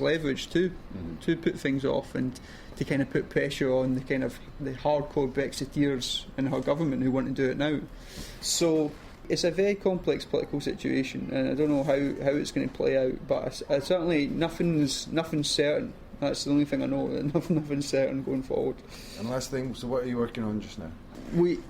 leverage to put things off and to kind of put pressure on the hardcore Brexiteers in our government who want to do it now. So it's a very complex political situation, and I don't know how it's going to play out, but I certainly nothing's certain. That's the only thing I know, that nothing's certain going forward. And last thing, so what are you working on just now?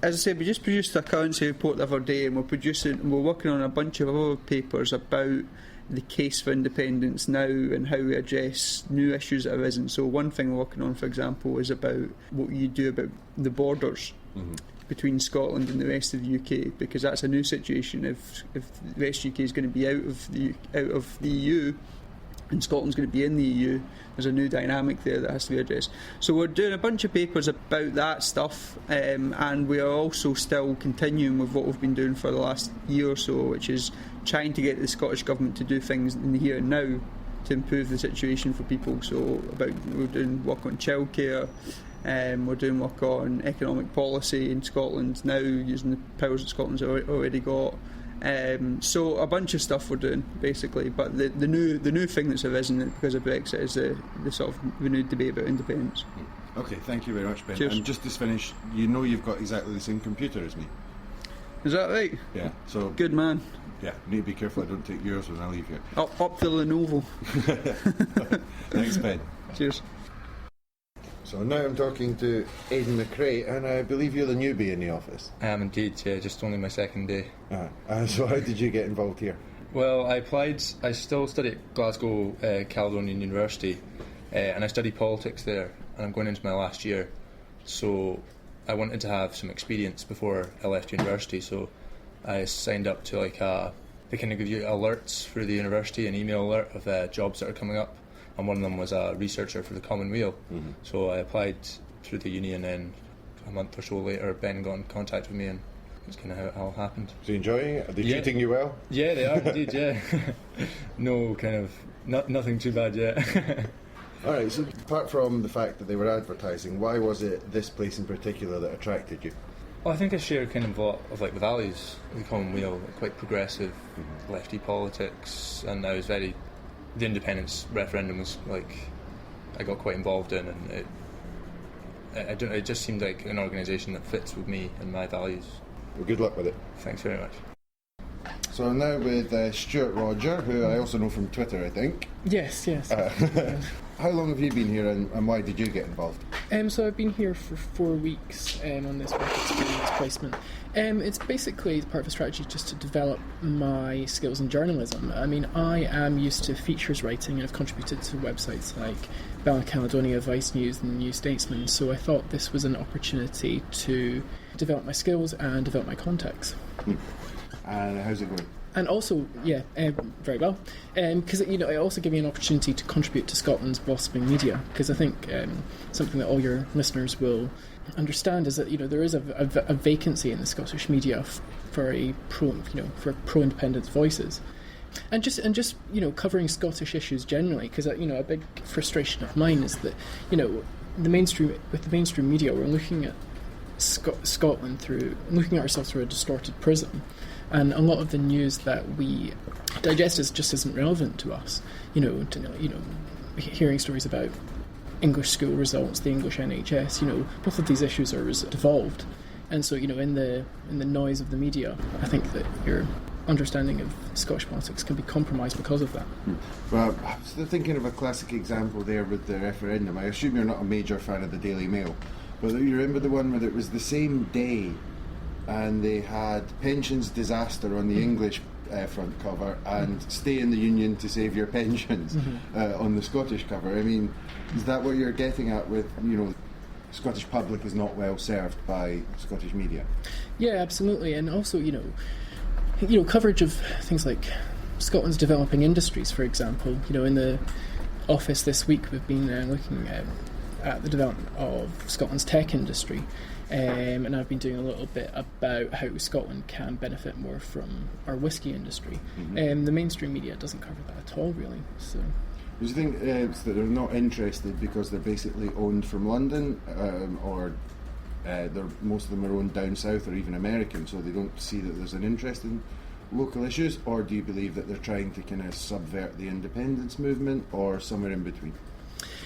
As I said, we just produced a currency report the other day, and we're working on a bunch of other papers about the case for independence now and how we address new issues that have arisen. So one thing we're working on, for example, is about what you do about the borders between Scotland and the rest of the UK, because that's a new situation. If the rest of the UK is going to be out of the EU and Scotland's going to be in the EU, there's a new dynamic there that has to be addressed. So we're doing a bunch of papers about that stuff, and we are also still continuing with what we've been doing for the last year or so, which is trying to get the Scottish Government to do things in the here and now to improve the situation for people. So we're doing work on childcare, we're doing work on economic policy in Scotland now, using the powers that Scotland's already got. So a bunch of stuff we're doing basically, but the new thing that's arisen because of Brexit is the sort of renewed debate about independence. Okay, thank you very much, Ben. Cheers. And just to finish, you've got exactly the same computer as me. Is that right? Yeah. So good man. Yeah, you need to be careful I don't take yours when I leave here. Up the Lenovo. Thanks, Ben. Cheers. So now I'm talking to Aidan McCrae, and I believe you're the newbie in the office. I am indeed, yeah, just only my second day. So how did you get involved here? Well, I still study at Glasgow Caledonian University, and I study politics there, and I'm going into my last year. So I wanted to have some experience before I left university, so I signed up to they kind of give you alerts through the university, an email alert of jobs that are coming up. And one of them was a researcher for the Commonweal. So I applied through the uni, and then a month or so later Ben got in contact with me, and that's kind of how it all happened. So you enjoying it? Are they treating you well? Yeah, they are indeed, yeah. No, kind of, nothing too bad yet. Alright, so apart from the fact that they were advertising, why was it this place in particular that attracted you? Well, I think I share kind of a lot of the values of the Commonweal, quite progressive, lefty politics, and I was the independence referendum was I got quite involved in, and it just seemed like an organisation that fits with me and my values. Well, good luck with it. Thanks very much. So I'm now with Stuart Rodger, who I also know from Twitter, I think. Yes. How long have you been here, and why did you get involved? So I've been here for 4 weeks on this work experience placement. It's basically part of a strategy just to develop my skills in journalism. I mean, I am used to features writing and have contributed to websites like Bella Caledonia, Vice News and the New Statesman, so I thought this was an opportunity to develop my skills and develop my contacts. And how's it going? And also, very well, because it also gave me an opportunity to contribute to Scotland's blossoming media. Because I think something that all your listeners will understand is that there is a vacancy in the Scottish media for pro-independence voices, and just covering Scottish issues generally. Because a big frustration of mine is that the mainstream media, we're looking at Scotland looking at ourselves through a distorted prism. And a lot of the news that we digest just isn't relevant to us. Hearing stories about English school results, the English NHS. Both of these issues are devolved, and so in the noise of the media, I think that your understanding of Scottish politics can be compromised because of that. Well, I was thinking of a classic example there with the referendum. I assume you're not a major fan of the Daily Mail, but you remember the one where it was the same day, and they had pensions disaster on the English front cover and stay in the union to save your pensions on the Scottish cover. I mean, is that what you're getting at with, the Scottish public is not well served by Scottish media? Yeah, absolutely. And also, coverage of things like Scotland's developing industries, for example. In the office this week we've been looking at the development of Scotland's tech industry. And I've been doing a little bit about how Scotland can benefit more from our whisky industry. The mainstream media doesn't cover that at all, really. So, do you think that they're not interested because they're basically owned from London, or most of them are owned down south or even American, so they don't see that there's an interest in local issues, or do you believe that they're trying to kind of subvert the independence movement, or somewhere in between?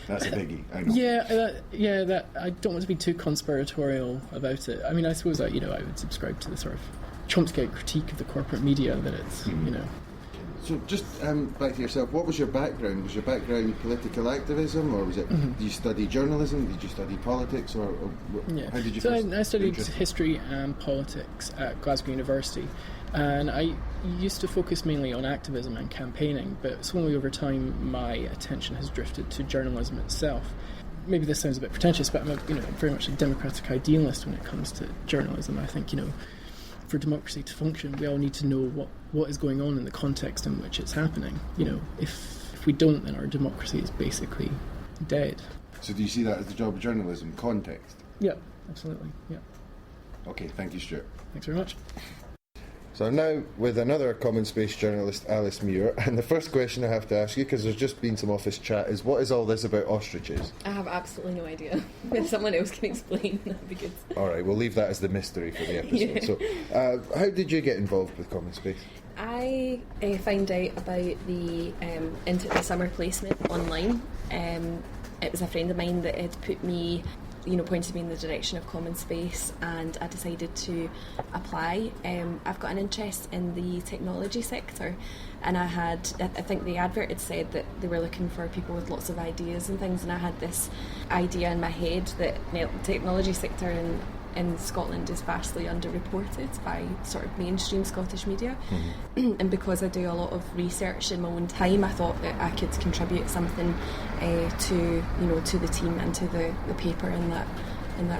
That's a biggie, I know. That I don't want to be too conspiratorial about it. I mean, I suppose that, I would subscribe to the sort of Chomsky critique of the corporate media, that it's, So just back to yourself, what was your background? Was your background political activism, or was it, did you study journalism, did you study politics, or how did you I studied history and politics at Glasgow University, and I used to focus mainly on activism and campaigning, but slowly over time my attention has drifted to journalism itself. Maybe this sounds a bit pretentious, but I'm very much a democratic idealist when it comes to journalism. I think, for democracy to function, we all need to know what is going on in the context in which it's happening. If we don't, then our democracy is basically dead. So do you see that as the job of journalism, context? Yeah, absolutely, yeah. Okay, thank you, Stuart. Thanks very much. So I'm now with another Common Space journalist, Alice Muir, and the first question I have to ask you, because there's just been some office chat, is what is all this about ostriches? I have absolutely no idea. If someone else can explain, that'd be good. Alright, we'll leave that as the mystery for the episode. Yeah. So, how did you get involved with Common Space? I found out about the summer placement online. It was a friend of mine that had pointed me in the direction of Common Space, and I decided to apply. I've got an interest in the technology sector, and I think the advert had said that they were looking for people with lots of ideas and things, and I had this idea in my head that the technology sector in Scotland is vastly underreported by sort of mainstream Scottish media. Mm-hmm. And because I do a lot of research in my own time, I thought that I could contribute something to the team and to the paper in that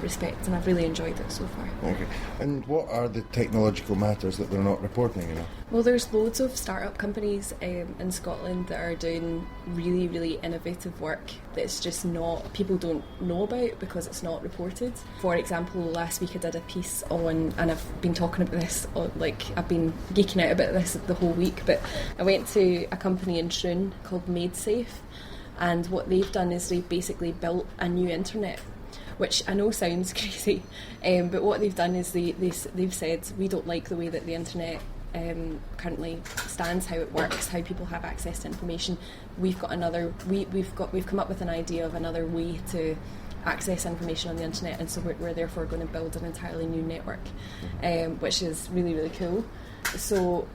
respect, and I've really enjoyed it so far. Okay. And what are the technological matters that they're not reporting? Well, there's loads of start-up companies in Scotland that are doing really, really innovative work that's just people don't know about because it's not reported. For example, last week I did a piece on, and I've been talking about this, I've been geeking out about this the whole week, but I went to a company in Troon called MadeSafe, and what they've done is they've basically built a new internet, which I know sounds crazy, but what they've done is they've said, we don't like the way that the internet currently stands, how it works, how people have access to information. We've come up with an idea of another way to access information on the internet, and so we're therefore going to build an entirely new network, which is really, really cool. So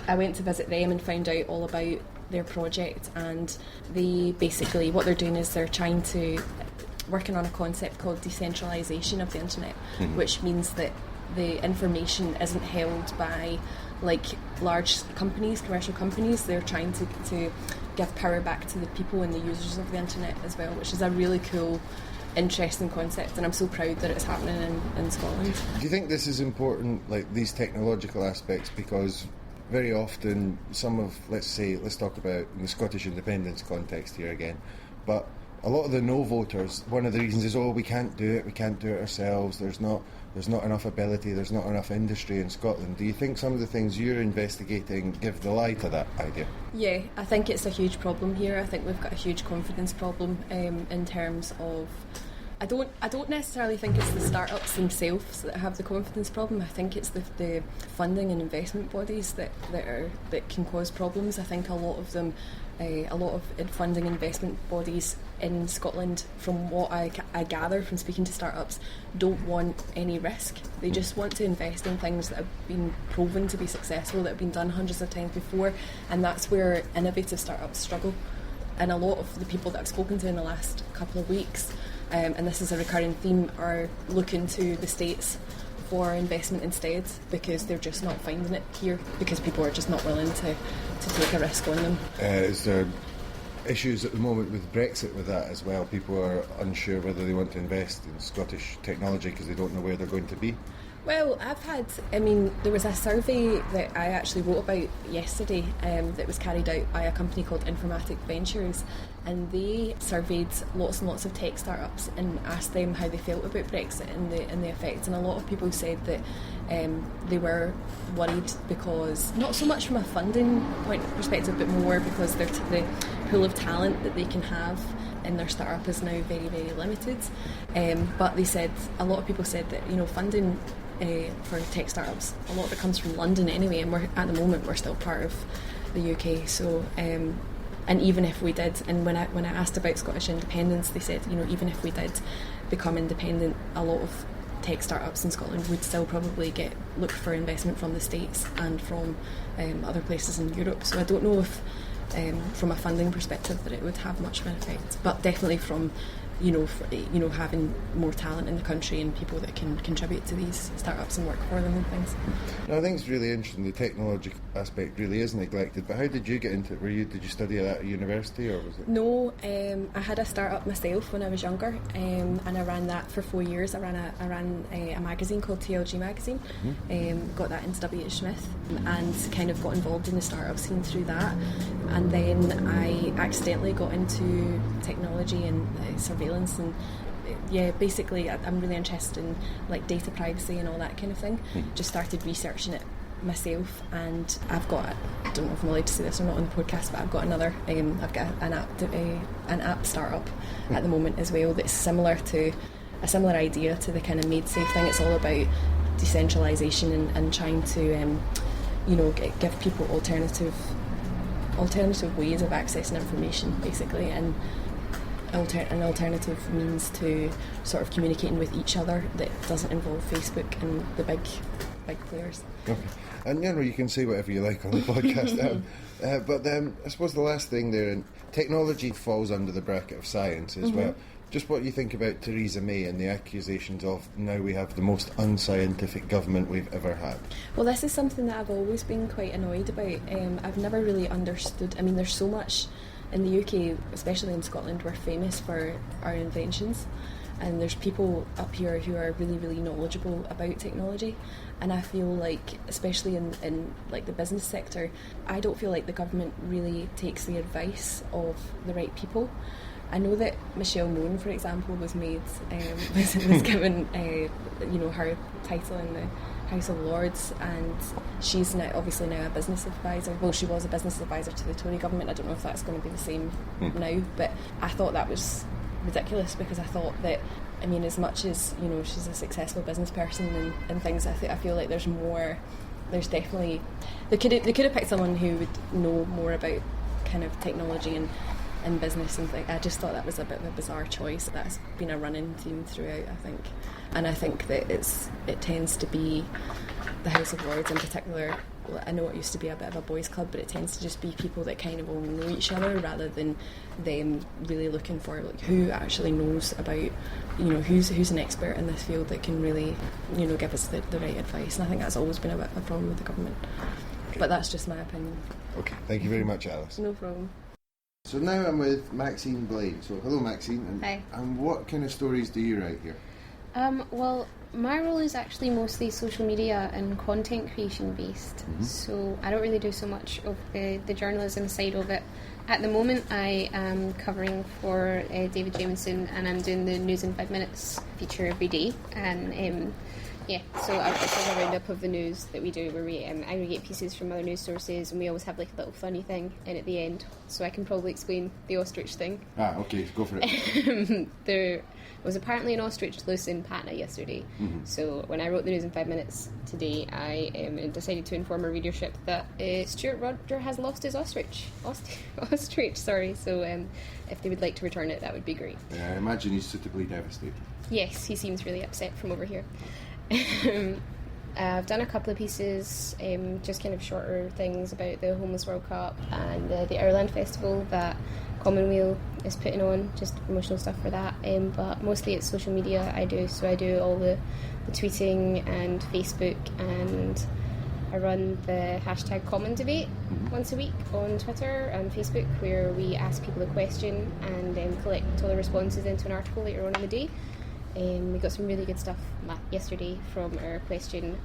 I went to visit them and found out all about their project, and they basically, what they're doing is they're trying to working on a concept called decentralisation of the internet, which means that the information isn't held by large companies, commercial companies. They're trying to give power back to the people and the users of the internet as well, which is a really cool, interesting concept, and I'm so proud that it's happening in Scotland. Do you think this is important, these technological aspects, because very often let's talk about in the Scottish independence context here again, but a lot of the no voters, one of the reasons is, we can't do it ourselves, there's not enough ability, there's not enough industry in Scotland. Do you think some of the things you're investigating give the lie to that idea? Yeah, I think it's a huge problem here. I think we've got a huge confidence problem in terms of, I don't necessarily think it's the start-ups themselves that have the confidence problem. I think it's the funding and investment bodies that can cause problems. I think a lot of funding investment bodies in Scotland, from what I gather from speaking to start-ups, don't want any risk. They just want to invest in things that have been proven to be successful, that have been done hundreds of times before, and that's where innovative start-ups struggle. And a lot of the people that I've spoken to in the last couple of weeks, and this is a recurring theme, are looking to the States for investment instead, because they're just not finding it here, because people are just not willing to take a risk on them. Is there issues at the moment with Brexit with that as well? People are unsure whether they want to invest in Scottish technology because they don't know where they're going to be. Well, there was a survey that I actually wrote about yesterday that was carried out by a company called Informatic Ventures, and they surveyed lots and lots of tech startups and asked them how they felt about Brexit and the effects, and a lot of people said that they were worried because, not so much from a funding point perspective, but more because the pool of talent that they can have in their startup is now very, very limited. But they said, a lot of people said that funding for tech startups. A lot of it comes from London anyway, and at the moment we're still part of the UK. So, and even if we did, and when I asked about Scottish independence, they said, even if we did become independent, a lot of tech startups in Scotland would still probably look for investment from the States and from other places in Europe. So I don't know if, from a funding perspective, that it would have much of an effect, but definitely from having more talent in the country and people that can contribute to these startups and work for them and things. No, I think it's really interesting. The technology aspect really is neglected. But how did you get into it? Did you study that at university, or was it? No, I had a startup myself when I was younger, and I ran that for 4 years. I ran a magazine called TLG Magazine. Got that into WH Smith, and kind of got involved in the startup scene through that. And then I accidentally got into technology and surveillance, and basically I'm really interested in like data privacy and all that kind of thing. Just started researching it myself, and I've got, I don't know if I'm allowed to say this or not on the podcast, but I've got another I've got an app startup at the moment as well that's similar idea to the kind of MaidSafe thing. It's all about decentralisation and trying to give people alternative ways of accessing information, basically, and an alternative means to sort of communicating with each other that doesn't involve Facebook and the big players. Okay. And you can say whatever you like on the podcast. But I suppose the last thing there, and technology falls under the bracket of science as well. Just what you think about Theresa May and the accusations of now we have the most unscientific government we've ever had. Well, this is something that I've always been quite annoyed about. I've never really understood. I mean, there's so much in the UK, especially in Scotland. We're famous for our inventions, and there's people up here who are really, really knowledgeable about technology. And I feel like, especially in like the business sector, I don't feel like the government really takes the advice of the right people. I know that Michelle Mone, for example, was given her title in the House of Lords, and she's obviously now a business advisor. Well, she was a business advisor to the Tory government. I don't know if that's going to be the same now, but I thought that was ridiculous, because I thought that, I mean, as much as she's a successful business person and things, I feel like there's more. There's definitely they could have picked someone who would know more about kind of technology and business and things. I just thought that was a bit of a bizarre choice. That's been a running theme throughout, I think. And I think that it tends to be the House of Lords in particular. Well, I know it used to be a bit of a boys' club, but it tends to just be people that kind of all know each other, rather than them really looking for like who actually knows about, who's an expert in this field that can really, give us the right advice. And I think that's always been a bit of a problem with the government. But that's just my opinion. Okay, thank you very much, Alice. No problem. So now I'm with Maxine Blaine. So hello, Maxine. Hi. And what kind of stories do you write here? Well, my role is actually mostly social media and content creation based. So I don't really do so much of the journalism side of it. At the moment, I am covering for David Jamieson, and I'm doing the News in 5 Minutes feature every day. And so it's a roundup of the news that we do, where we aggregate pieces from other news sources, and we always have like a little funny thing in at the end. So I can probably explain the ostrich thing. Okay, go for it. There was apparently an ostrich loose in Patna yesterday. So when I wrote the News in 5 Minutes today, I decided to inform our readership that Stuart Rodger has lost his ostrich. Sorry. So if they would like to return it, that would be great. I imagine he's suitably devastated. Yes, he seems really upset from over here. I've done a couple of pieces, just kind of shorter things about the Homeless World Cup and the Ireland Festival that Commonweal is putting on, just promotional stuff for that. But mostly it's social media I do, so I do all the tweeting and Facebook, and I run the hashtag Common Debate once a week on Twitter and Facebook, where we ask people a question and then collect all the responses into an article later on in the day. We got some really good stuff yesterday from our question,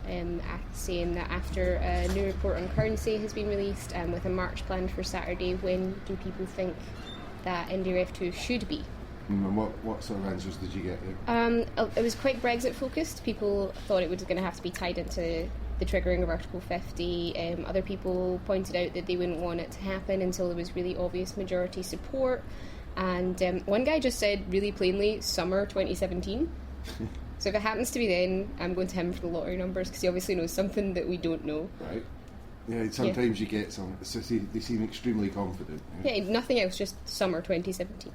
saying that after a new report on currency has been released and with a march planned for Saturday, when do people think that NDRF2 should be? And what sort of answers did you get there? It was quite Brexit focused. People thought it was going to have to be tied into the triggering of Article 50. Other people pointed out that they wouldn't want it to happen until there was really obvious majority support. And one guy just said really plainly, summer 2017. So if it happens to be then, I'm going to him for the lottery numbers because he obviously knows something that we don't know. Right. Yeah, sometimes you get some. They seem extremely confident. Yeah, nothing else, just summer 2017.